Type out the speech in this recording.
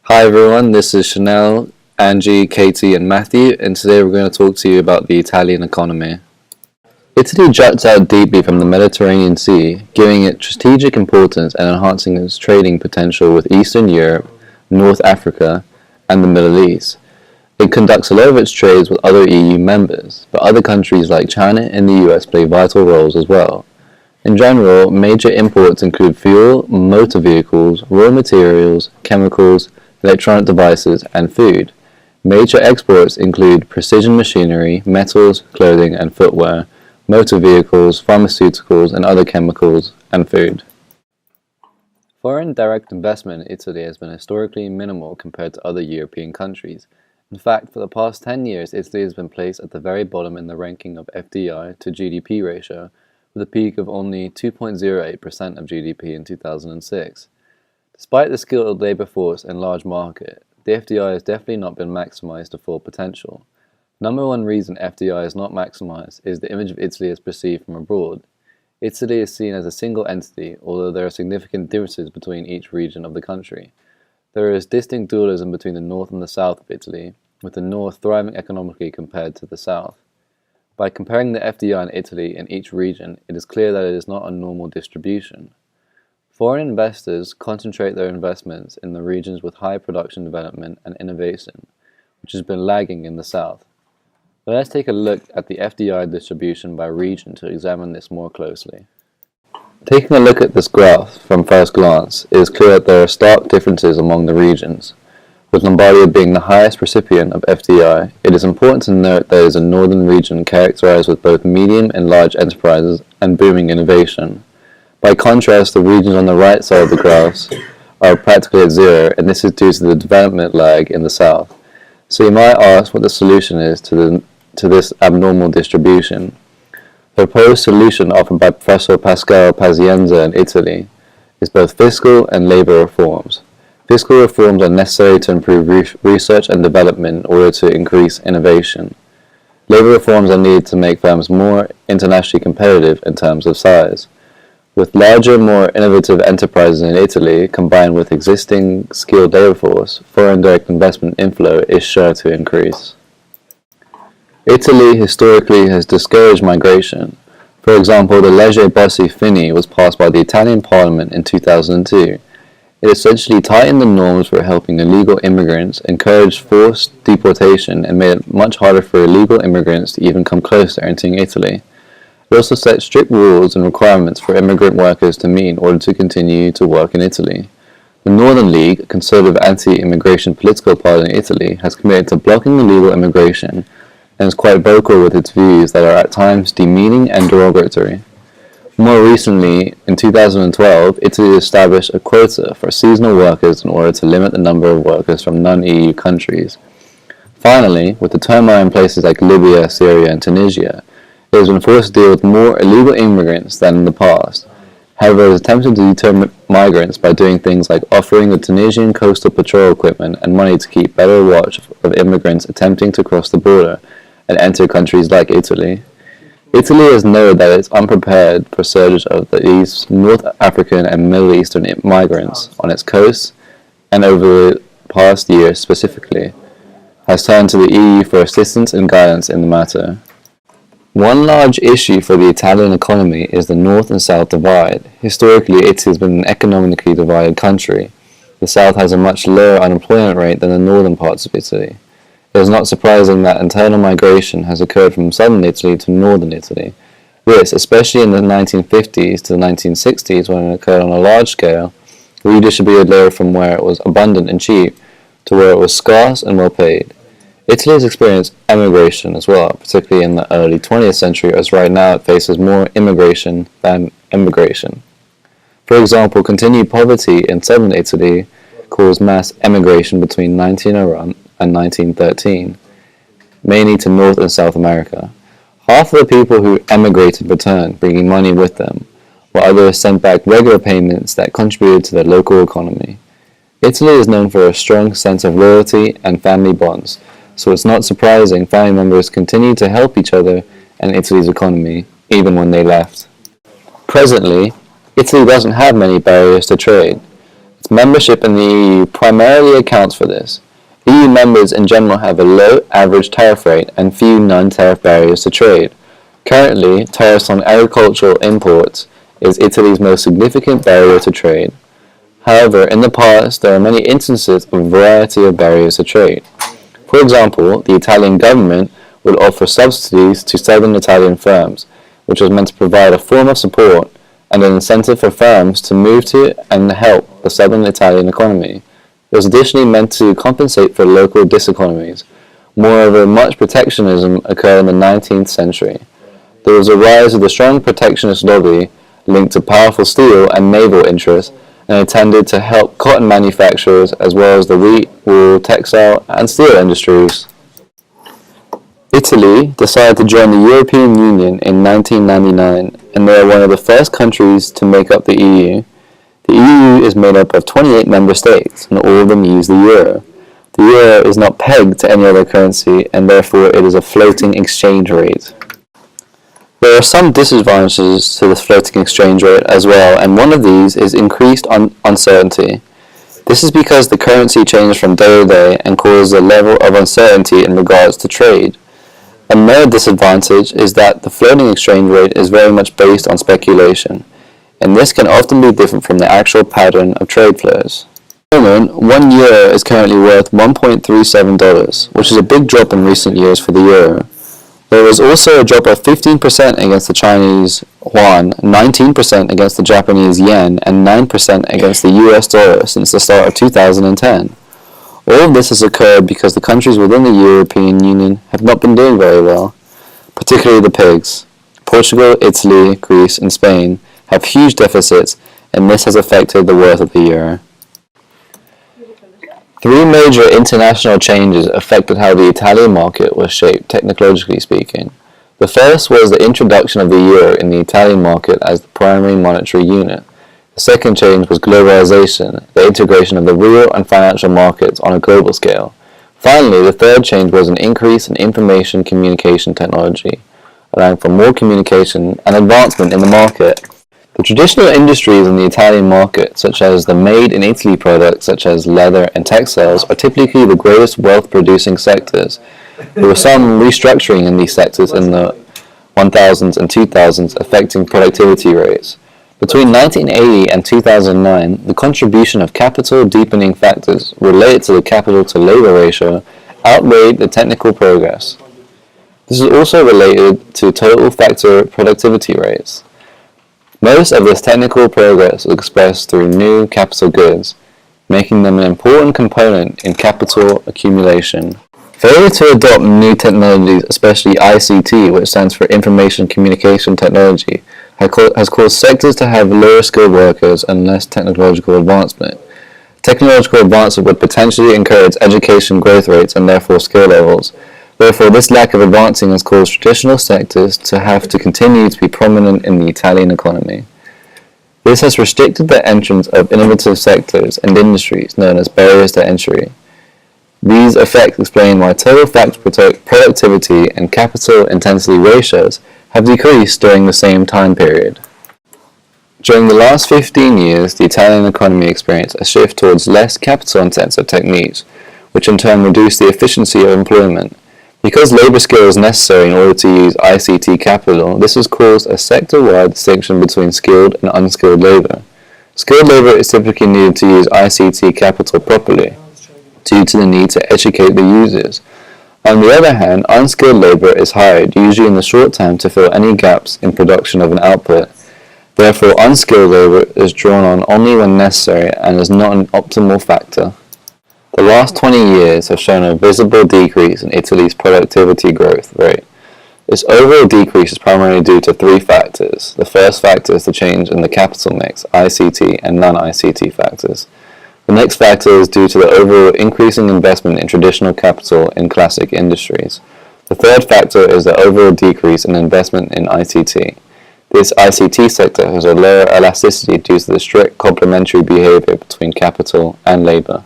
Hi everyone, this is Chanel, Angie, Katie and Matthew, and today we're going to talk to you about the Italian economy. Italy juts out deeply from the Mediterranean Sea, giving it strategic importance and enhancing its trading potential with Eastern Europe, North Africa, and the Middle East. It conducts a lot of its trades with other EU members, but other countries like China and the US play vital roles as well. In general, major imports include fuel, motor vehicles, raw materials, chemicals, electronic devices, and food. Major exports include precision machinery, metals, clothing and footwear, motor vehicles, pharmaceuticals, and other chemicals, and food. Foreign direct investment in Italy has been historically minimal compared to other European countries. In fact, for the past 10 years, Italy has been placed at the very bottom in the ranking of FDI to GDP ratio, with a peak of only 2.08% of GDP in 2006. Despite the skilled labor force and large market, the FDI has definitely not been maximized to full potential. Number one reason FDI is not maximized is the image of Italy as perceived from abroad. Italy is seen as a single entity, although there are significant differences between each region of the country. There is distinct dualism between the north and the south of Italy, with the north thriving economically compared to the south. By comparing the FDI in Italy in each region, it is clear that it is not a normal distribution. Foreign investors concentrate their investments in the regions with high production development and innovation, which has been lagging in the south. But let's take a look at the FDI distribution by region to examine this more closely. Taking a look at this graph from first glance, it is clear that there are stark differences among the regions. With Lombardia being the highest recipient of FDI, it is important to note that it is a northern region characterized with both medium and large enterprises and booming innovation. By contrast, the regions on the right side of the graphs are practically at zero, and this is due to the development lag in the south. So you might ask what the solution is to this abnormal distribution. The proposed solution offered by Professor Pascal Pazienza in Italy is both fiscal and labor reforms. Fiscal reforms are necessary to improve research and development in order to increase innovation. Labor reforms are needed to make firms more internationally competitive in terms of size. With larger, more innovative enterprises in Italy, combined with existing skilled labor force, foreign direct investment inflow is sure to increase. Italy historically has discouraged migration. For example, the Legge Bossi-Fini was passed by the Italian Parliament in 2002. It essentially tightened the norms for helping illegal immigrants, encouraged forced deportation, and made it much harder for illegal immigrants to even come close to entering Italy. It also set strict rules and requirements for immigrant workers to meet in order to continue to work in Italy. The Northern League, a conservative anti-immigration political party in Italy, has committed to blocking illegal immigration and is quite vocal with its views that are at times demeaning and derogatory. More recently, in 2012, Italy established a quota for seasonal workers in order to limit the number of workers from non-EU countries. Finally, with the turmoil in places like Libya, Syria, and Tunisia, it has been forced to deal with more illegal immigrants than in the past. However, it has attempted to deter migrants by doing things like offering the Tunisian coastal patrol equipment and money to keep better watch of immigrants attempting to cross the border and enter countries like Italy. Italy has noted that it is unprepared for surges of these North African and Middle Eastern migrants on its coasts, and over the past year specifically, has turned to the EU for assistance and guidance in the matter. One large issue for the Italian economy is the North and South divide. Historically, Italy has been an economically divided country. The South has a much lower unemployment rate than the northern parts of Italy. It is not surprising that internal migration has occurred from southern Italy to northern Italy. This, especially in the 1950s to the 1960s when it occurred on a large scale, redistributed labor from where it was abundant and cheap to where it was scarce and well paid. Italy has experienced emigration as well, particularly in the early 20th century, as right now it faces more immigration than immigration. For example, continued poverty in southern Italy caused mass emigration between 1901 and 1913, mainly to North and South America. Half of the people who emigrated returned, bringing money with them, while others sent back regular payments that contributed to the local economy. Italy is known for a strong sense of loyalty and family bonds, so it's not surprising family members continue to help each other and Italy's economy, even when they left. Presently, Italy doesn't have many barriers to trade. Its Membership in the EU primarily accounts for this. EU members in general have a low average tariff rate and few non-tariff barriers to trade. Currently, tariffs on agricultural imports is Italy's most significant barrier to trade. However, in the past, there are many instances of a variety of barriers to trade. For example, the Italian government would offer subsidies to southern Italian firms, which was meant to provide a form of support and an incentive for firms to move to and help the southern Italian economy. It was additionally meant to compensate for local diseconomies. Moreover, much protectionism occurred in the 19th century. There was a rise of the strong protectionist lobby linked to powerful steel and naval interests, and it tended to help cotton manufacturers as well as the wheat, wool, textile, and steel industries. Italy decided to join the European Union in 1999, and they are one of the first countries to make up the EU. The EU is made up of 28 member states, and all of them use the euro. The euro is not pegged to any other currency, and therefore it is a floating exchange rate. There are some disadvantages to this floating exchange rate as well, and one of these is increased uncertainty. This is because the currency changes from day to day and causes a level of uncertainty in regards to trade. Another disadvantage is that the floating exchange rate is very much based on speculation, and this can often be different from the actual pattern of trade flows. At the moment, €1 is currently worth $1.37, which is a big drop in recent years for the euro. There was also a drop of 15% against the Chinese yuan, 19% against the Japanese yen, and 9% against the US dollar since the start of 2010. All of this has occurred because the countries within the European Union have not been doing very well, particularly the pigs. Portugal, Italy, Greece, and Spain have huge deficits, and this has affected the worth of the euro. Three major international changes affected how the Italian market was shaped, technologically speaking. The first was the introduction of the euro in the Italian market as the primary monetary unit. The second change was globalization, the integration of the real and financial markets on a global scale. Finally, the third change was an increase in information communication technology, allowing for more communication and advancement in the market. The traditional industries in the Italian market, such as the made-in-Italy products such as leather and textiles, are typically the greatest wealth-producing sectors. There was some restructuring in these sectors in the 1000s and 2000s, affecting productivity rates. Between 1980 and 2009, the contribution of capital deepening factors related to the capital-to-labor ratio outweighed the technical progress. This is also related to total factor productivity rates. Most of this technical progress is expressed through new capital goods, making them an important component in capital accumulation. Failure to adopt new technologies, especially ICT, which stands for Information Communication Technology, has caused sectors to have lower skilled workers and less technological advancement. Technological advancement would potentially encourage education growth rates and therefore skill levels. Therefore, this lack of advancing has caused traditional sectors to have to continue to be prominent in the Italian economy. This has restricted the entrance of innovative sectors and industries known as barriers to entry. These effects explain why total factor productivity and capital intensity ratios have decreased during the same time period. During the last 15 years, the Italian economy experienced a shift towards less capital-intensive techniques, which in turn reduced the efficiency of employment. Because labor skill is necessary in order to use ICT capital, this has caused a sector-wide distinction between skilled and unskilled labor. Skilled labor is typically needed to use ICT capital properly, due to the need to educate the users. On the other hand, unskilled labor is hired, usually in the short term, to fill any gaps in production of an output. Therefore, unskilled labor is drawn on only when necessary and is not an optimal factor. The last 20 years have shown a visible decrease in Italy's productivity growth rate. This overall decrease is primarily due to three factors. The first factor is the change in the capital mix, ICT and non-ICT factors. The next factor is due to the overall increasing investment in traditional capital in classic industries. The third factor is the overall decrease in investment in ICT. This ICT sector has a lower elasticity due to the strict complementary behavior between capital and labor.